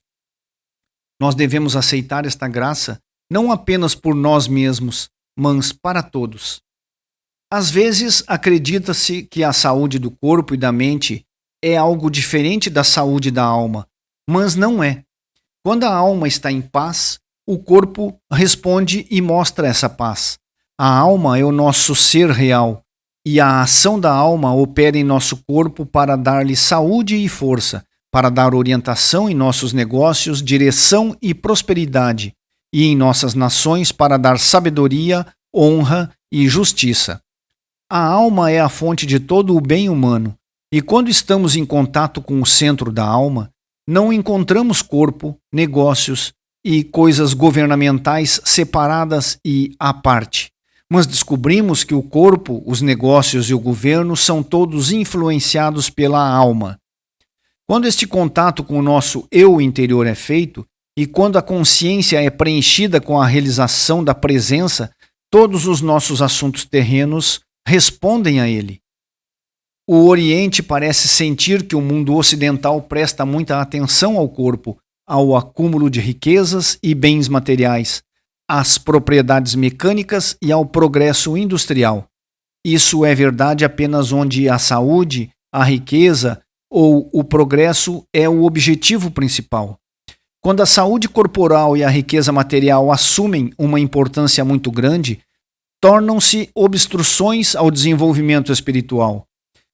Speaker 1: Nós devemos aceitar esta graça não apenas por nós mesmos, mas para todos. Às vezes, acredita-se que a saúde do corpo e da mente é algo diferente da saúde da alma, mas não é. Quando a alma está em paz, o corpo responde e mostra essa paz. A alma é o nosso ser real, e a ação da alma opera em nosso corpo para dar-lhe saúde e força, para dar orientação em nossos negócios, direção e prosperidade, e em nossas nações para dar sabedoria, honra e justiça. A alma é a fonte de todo o bem humano, e quando estamos em contato com o centro da alma, não encontramos corpo, negócios e coisas governamentais separadas e à parte, mas descobrimos que o corpo, os negócios e o governo são todos influenciados pela alma. Quando este contato com o nosso eu interior é feito, e quando a consciência é preenchida com a realização da presença, todos os nossos assuntos terrenos respondem a ele. O Oriente parece sentir que o mundo ocidental presta muita atenção ao corpo, ao acúmulo de riquezas e bens materiais, às propriedades mecânicas e ao progresso industrial. Isso é verdade apenas onde a saúde, a riqueza ou o progresso é o objetivo principal. Quando a saúde corporal e a riqueza material assumem uma importância muito grande, tornam-se obstruções ao desenvolvimento espiritual.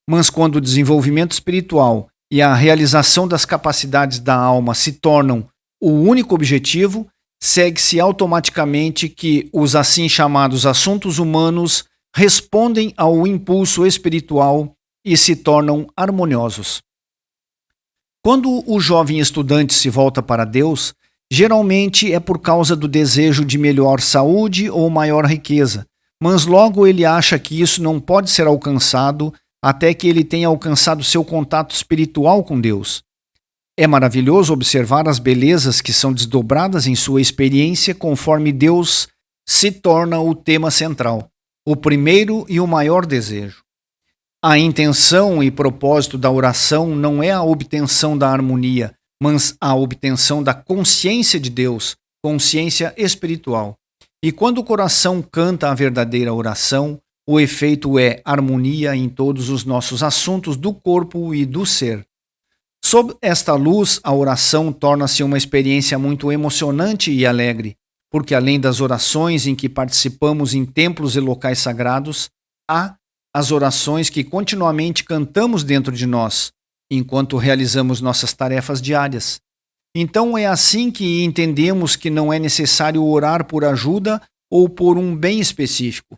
Speaker 1: Mas quando o desenvolvimento espiritual e a realização das capacidades da alma se tornam o único objetivo, segue-se automaticamente que os assim chamados assuntos humanos respondem ao impulso espiritual e se tornam harmoniosos. Quando o jovem estudante se volta para Deus, geralmente é por causa do desejo de melhor saúde ou maior riqueza, mas logo ele acha que isso não pode ser alcançado até que ele tenha alcançado seu contato espiritual com Deus. É maravilhoso observar as belezas que são desdobradas em sua experiência conforme Deus se torna o tema central, o primeiro e o maior desejo. A intenção e propósito da oração não é a obtenção da harmonia, mas a obtenção da consciência de Deus, consciência espiritual. E quando o coração canta a verdadeira oração, o efeito é harmonia em todos os nossos assuntos do corpo e do ser. Sob esta luz, a oração torna-se uma experiência muito emocionante e alegre, porque além das orações em que participamos em templos e locais sagrados, há as orações que continuamente cantamos dentro de nós, enquanto realizamos nossas tarefas diárias. Então é assim que entendemos que não é necessário orar por ajuda ou por um bem específico.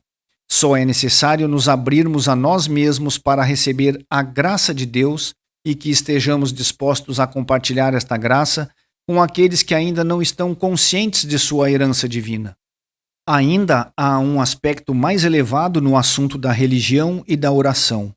Speaker 1: Só é necessário nos abrirmos a nós mesmos para receber a graça de Deus e que estejamos dispostos a compartilhar esta graça com aqueles que ainda não estão conscientes de sua herança divina. Ainda há um aspecto mais elevado no assunto da religião e da oração.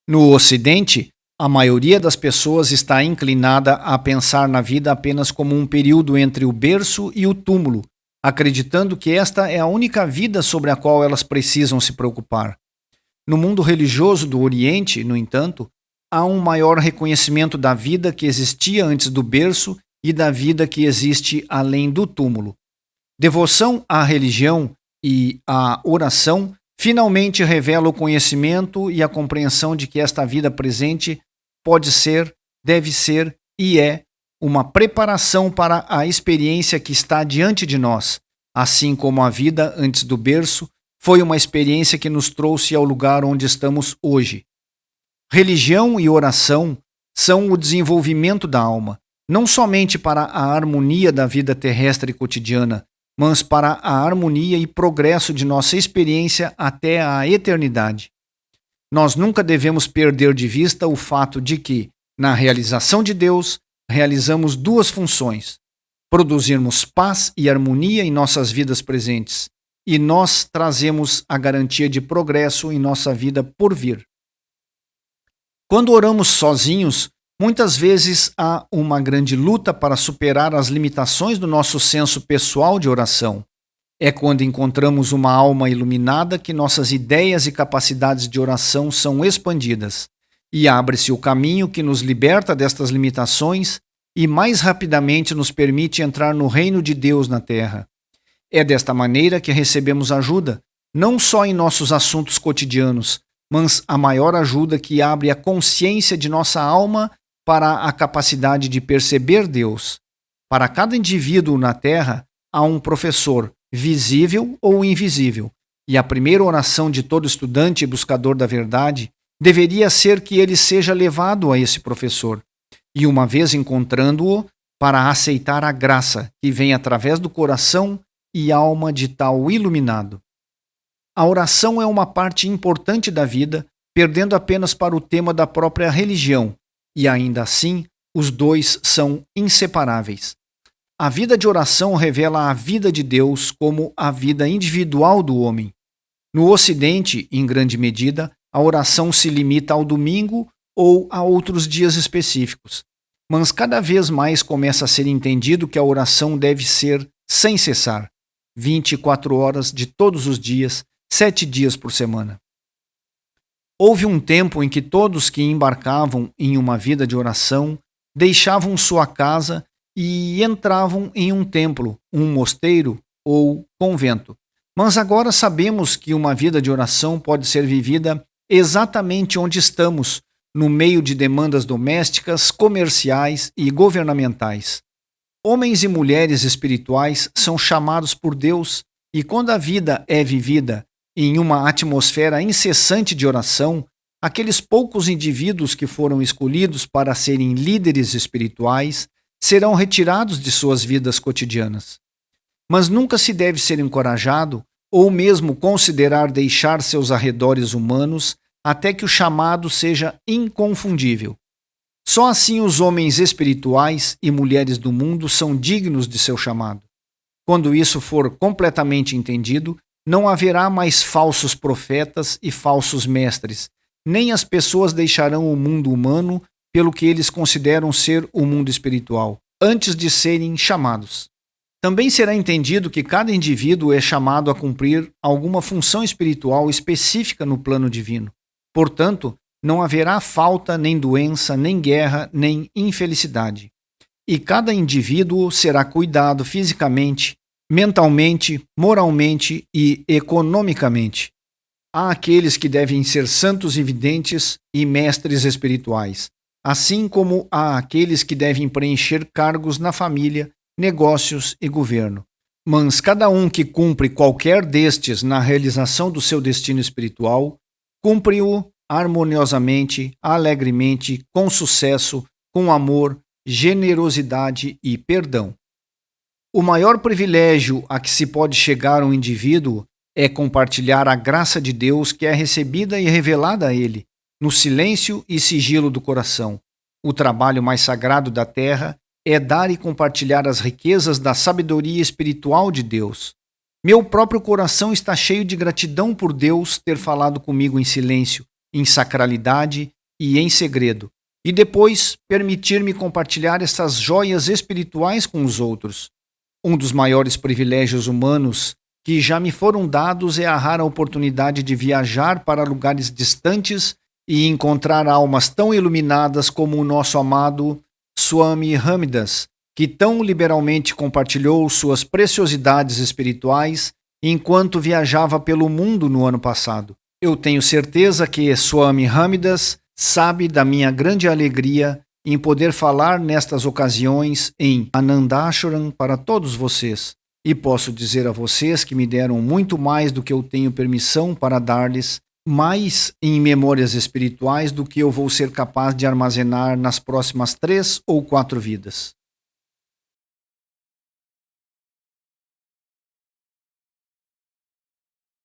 Speaker 1: No Ocidente, a maioria das pessoas está inclinada a pensar na vida apenas como um período entre o berço e o túmulo, acreditando que esta é a única vida sobre a qual elas precisam se preocupar. No mundo religioso do Oriente, no entanto, há um maior reconhecimento da vida que existia antes do berço e da vida que existe além do túmulo. Devoção à religião e à oração finalmente revela o conhecimento e a compreensão de que esta vida presente pode ser, deve ser e é uma preparação para a experiência que está diante de nós, assim como a vida antes do berço foi uma experiência que nos trouxe ao lugar onde estamos hoje. Religião e oração são o desenvolvimento da alma, não somente para a harmonia da vida terrestre cotidiana, mas para a harmonia e progresso de nossa experiência até a eternidade. Nós nunca devemos perder de vista o fato de que, na realização de Deus, realizamos duas funções: produzirmos paz e harmonia em nossas vidas presentes, e nós trazemos a garantia de progresso em nossa vida por vir. Quando oramos sozinhos, muitas vezes há uma grande luta para superar as limitações do nosso senso pessoal de oração. É quando encontramos uma alma iluminada que nossas ideias e capacidades de oração são expandidas, e abre-se o caminho que nos liberta destas limitações e mais rapidamente nos permite entrar no reino de Deus na terra. É desta maneira que recebemos ajuda, não só em nossos assuntos cotidianos, mas a maior ajuda que abre a consciência de nossa alma para a capacidade de perceber Deus. Para cada indivíduo na Terra, há um professor, visível ou invisível, e a primeira oração de todo estudante e buscador da verdade deveria ser que ele seja levado a esse professor, e uma vez encontrando-o, para aceitar a graça que vem através do coração e alma de tal iluminado. A oração é uma parte importante da vida, perdendo apenas para o tema da própria religião, e ainda assim, os dois são inseparáveis. A vida de oração revela a vida de Deus como a vida individual do homem. No Ocidente, em grande medida, a oração se limita ao domingo ou a outros dias específicos. Mas cada vez mais começa a ser entendido que a oração deve ser sem cessar, 24 horas de todos os dias, 7 dias por semana. Houve um tempo em que todos que embarcavam em uma vida de oração deixavam sua casa e entravam em um templo, um mosteiro ou convento. Mas agora sabemos que uma vida de oração pode ser vivida exatamente onde estamos, no meio de demandas domésticas, comerciais e governamentais. Homens e mulheres espirituais são chamados por Deus e quando a vida é vivida em uma atmosfera incessante de oração, aqueles poucos indivíduos que foram escolhidos para serem líderes espirituais serão retirados de suas vidas cotidianas. Mas nunca se deve ser encorajado ou mesmo considerar deixar seus arredores humanos até que o chamado seja inconfundível. Só assim os homens espirituais e mulheres do mundo são dignos de seu chamado. Quando isso for completamente entendido, não haverá mais falsos profetas e falsos mestres, nem as pessoas deixarão o mundo humano pelo que eles consideram ser o mundo espiritual, antes de serem chamados. Também será entendido que cada indivíduo é chamado a cumprir alguma função espiritual específica no plano divino. Portanto, não haverá falta, nem doença, nem guerra, nem infelicidade. E cada indivíduo será cuidado fisicamente, mentalmente, moralmente e economicamente. Há aqueles que devem ser santos e videntes e mestres espirituais, assim como há aqueles que devem preencher cargos na família, negócios e governo. Mas cada um que cumpre qualquer destes na realização do seu destino espiritual, cumpre-o harmoniosamente, alegremente, com sucesso, com amor, generosidade e perdão. O maior privilégio a que se pode chegar um indivíduo é compartilhar a graça de Deus que é recebida e revelada a ele, no silêncio e sigilo do coração. O trabalho mais sagrado da terra é dar e compartilhar as riquezas da sabedoria espiritual de Deus. Meu próprio coração está cheio de gratidão por Deus ter falado comigo em silêncio, em sacralidade e em segredo, e depois permitir-me compartilhar essas joias espirituais com os outros. Um dos maiores privilégios humanos que já me foram dados é a rara oportunidade de viajar para lugares distantes e encontrar almas tão iluminadas como o nosso amado Swami Hamidas, que tão liberalmente compartilhou suas preciosidades espirituais enquanto viajava pelo mundo no ano passado. Eu tenho certeza que Swami Hamidas sabe da minha grande alegria em poder falar nestas ocasiões em Anandashuram para todos vocês. E posso dizer a vocês que me deram muito mais do que eu tenho permissão para dar-lhes, mais em memórias espirituais do que eu vou ser capaz de armazenar nas próximas 3 ou 4 vidas.